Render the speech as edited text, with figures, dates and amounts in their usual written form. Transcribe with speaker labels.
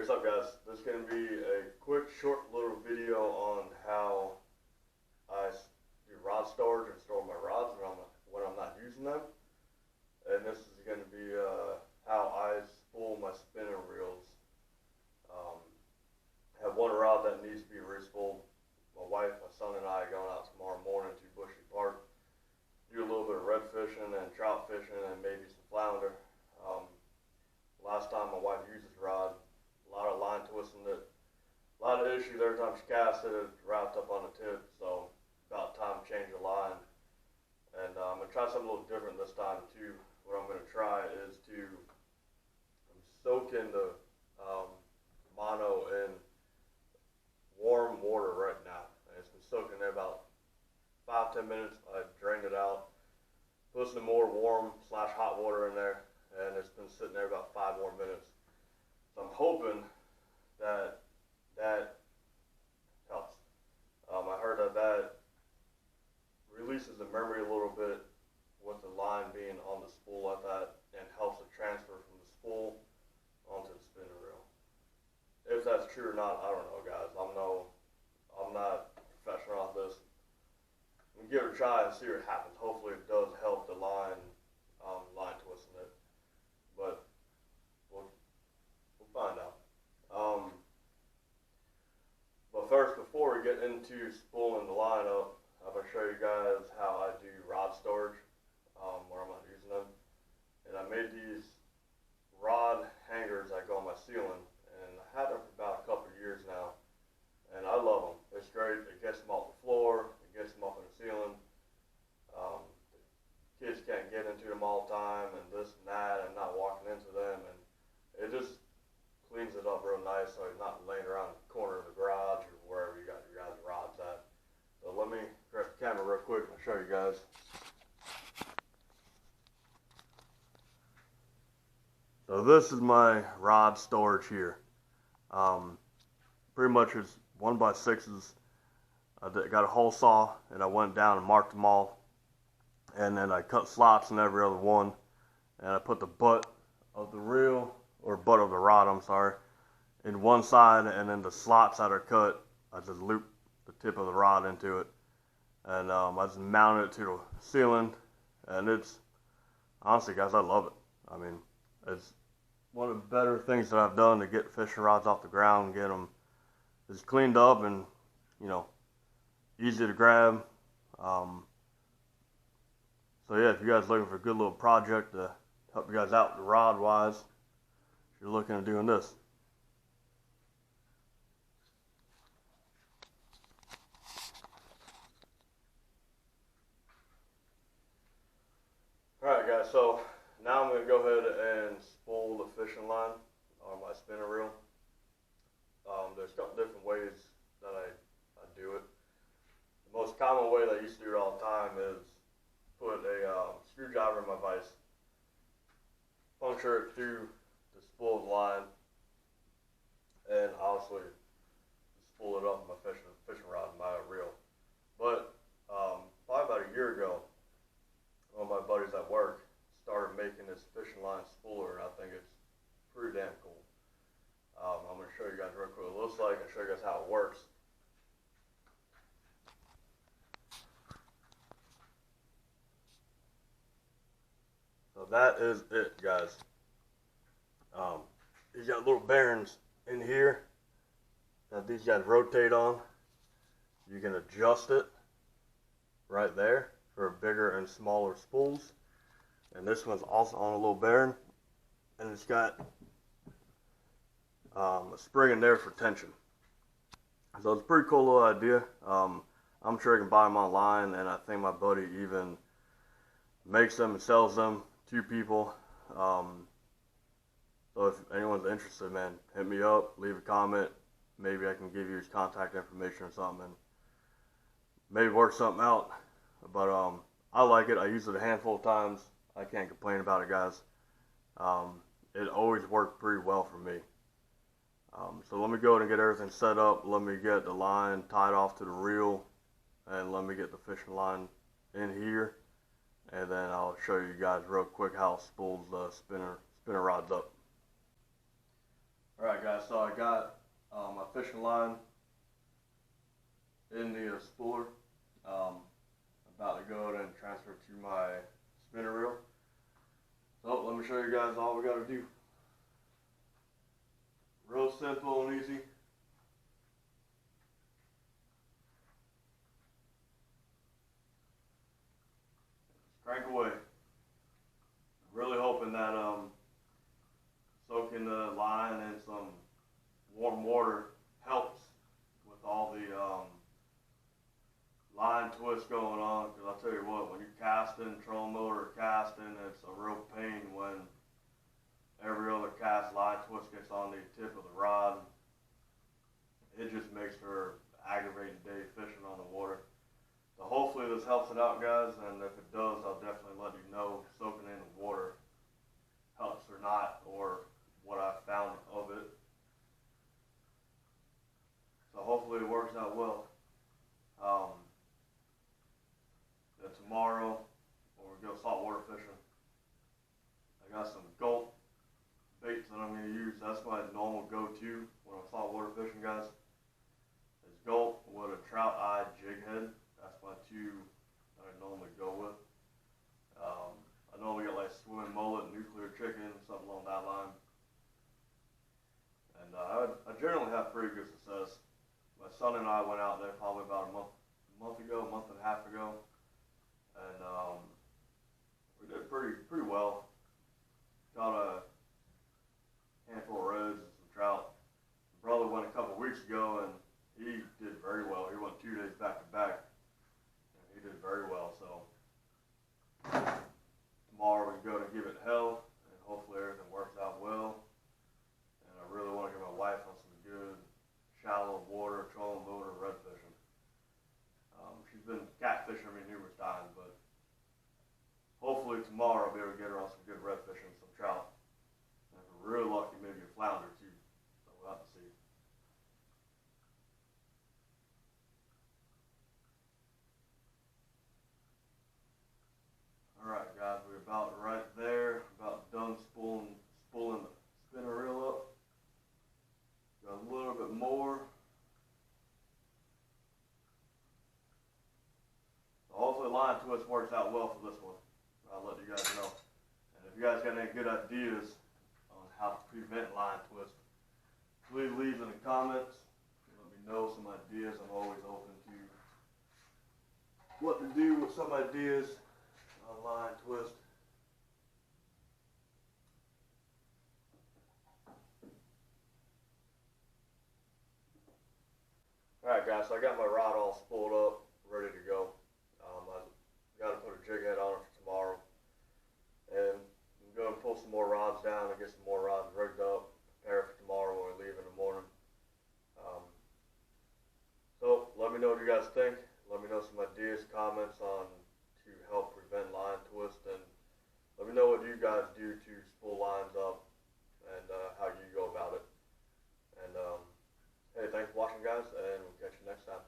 Speaker 1: what's up guys? This is going to be a quick, short little video on how I do rod storage and store my rods when I'm not using them. And this is going to be how I spool my spinning reels. I have one rod that needs to be re-spooled. My wife, my son, and I are going out tomorrow morning to Bushy Park. Do a little bit of red fishing and trout fishing and maybe some flounder. Last time my wife used this rod, a lot of line twisting it, a lot of issues every time she cast it, it wrapped up on the tip, so about time to change the line. And I'm going to try something a little different this time too. What I'm going to try is I'm soaking the mono in warm water right now. And it's been soaking there about 5-10 minutes. I drained it out, put some more warm / hot water in there, and it's been sitting there about 5 more minutes. So I'm hoping that helps. I heard that releases the memory a little bit with the line being on the spool like that, and helps it transfer from the spool onto the spinning reel. If that's true or not, I don't know, guys. I'm not professional at this. I'm gonna give it a try and see what happens. Hopefully it does help the line twisting it. But we'll find out. But first, before we get into spooling the line up, I'm going to show you guys how I do rod storage where I'm not using them. And I made these rod hangers that go on my ceiling, and I had them for about a couple of years now, and I love them. It's great. It gets them off the floor, it gets them up in the ceiling. Kids can't get into them all the time, and this and that, and not walking into them, and it just cleans it up real nice so it's not laying around the corner of the garage or wherever you got your guys' rods at. So let me grab the camera real quick and show you guys. So this is my rod storage here. Pretty much it's 1x6s. I got a hole saw, and I went down and marked them all. And then I cut slots in every other one, and I put the butt of the reel, or butt of the rod, I'm sorry, in one side, and then the slots that are cut, I just loop the tip of the rod into it, and I just mount it to the ceiling, and it's, honestly guys, I love it. I mean, it's one of the better things that I've done to get fishing rods off the ground, get them just cleaned up and, you know, easy to grab. So yeah, if you guys are looking for a good little project to help you guys out rod wise, you're looking at doing this. Alright guys, so now I'm going to go ahead and spool the fishing line on my spinning reel. There's a couple different ways that I do it. The most common way that I used to do it all the time is put a screwdriver in my vise, puncture it through the spooled line, and obviously spool it up with my fishing rod and my reel. But probably about a year ago, one of my buddies at work started making this fishing line spooler, and I think it's pretty damn cool. I'm going to show you guys real quick what it looks like and show you guys how it works. So that is it, guys. These got little bearings in here that these guys rotate on. You can adjust it right there for bigger and smaller spools. And this one's also on a little bearing, and it's got a spring in there for tension. So it's a pretty cool little idea. I'm sure you can buy them online, and I think my buddy even makes them and sells them to people. So if anyone's interested, man, hit me up, leave a comment. Maybe I can give you his contact information or something, and maybe work something out. But I like it. I use it a handful of times. I can't complain about it, guys. It always worked pretty well for me. So let me go ahead and get everything set up. Let me get the line tied off to the reel, and let me get the fishing line in here, and then I'll show you guys real quick how it spools the spinner rods up. Alright guys, so I got my fishing line in the spooler. About to go ahead and transfer to my spinner reel. So let me show you guys all we got to do. Real simple and easy. Just crank away. Really hoping that soaking the line in some warm water helps with all the line twist going on, because I'll tell you what, when you're casting, trolling motor casting, it's a real pain when every other cast line twist gets on the tip of the rod. It just makes for aggravating day fishing on the water. So hopefully this helps it out, guys, and if it does, I'll definitely let you know if soaking in the water helps or not, or what I found of it. So hopefully it works out well. Then tomorrow, when we go saltwater fishing, I got some gulp baits that I'm going to use. That's my normal go-to when I'm saltwater fishing, guys. It's gulp with a trout eye jig head. That's my two that I normally go with. I normally get like swimming mullet, nuclear chicken, something along that line. And I generally have pretty good success. My son and I went out there probably about a month and a half ago, and we did pretty well. Got a handful of reds and some trout. My brother went a couple weeks ago, and he did very well. He went 2 days back to back, and he did very well. So tomorrow we go to give it hell, and hopefully everything works out well. And I really want to get my wife on some good shallow water, trolling motor, red fishing. She's been catfishing me numerous times, but hopefully tomorrow I'll be able to get her on some good red fishing, some trout. And if we're really lucky, maybe a flounder too. So we'll have to see. Alright guys, we're about right there, about done spooling the spinner reel up. Got a little bit more. So hopefully line twist works out well for this one. I'll let you guys know. And if you guys got any good ideas on how to prevent line twist, please leave in the comments. Let me know some ideas. I'm always open to what to do with some ideas on line twist. Alright guys, so I got my rod all spooled up, ready to go. I got to put a jig head on it for tomorrow. And I'm going to pull some more rods down and get some more rods rigged up, prepare for tomorrow when we leave in the morning. So let me know what you guys think. Let me know some ideas, comments on to help prevent line twist, and let me know what you guys do to spool lines up and how you go about it. And hey, thanks for watching, guys, and we'll catch you next time.